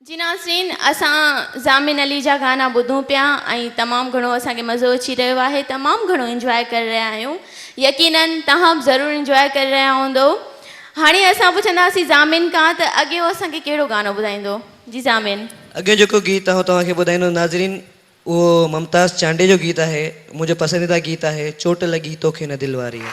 जी नाज़रीन, असां ज़ामिन अली जा गाना ॿुधूं पिया ऐं तमामु घणो असांखे मज़ो अची रहियो आहे, तमामु घणो इंजॉय करे रहिया आहियूं। यकीनन तव्हां बि ज़रूरु इंजॉय करे रहिया हूंदो। हाणे असां पुछंदासीं ज़ामिन खां त अॻे उहो असांखे कहिड़ो गानो ॿुधाईंदो। जी ज़ामिन, अॻे जेको गीत आहे तव्हांखे ॿुधाईंदो नाज़रीन, उहो मुमताज़ चांडे जो गीत आहे। मुंहिंजो पसंदीदा गीत आहे चोट लॻी तोखे न दिलि वारी।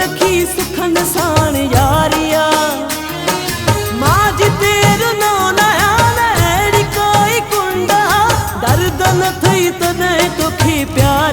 रखी सुखन साण यारिया माज तेरो नो नया नैड़ी कोई कुंडा दर्द न थई तने तोखे प्यार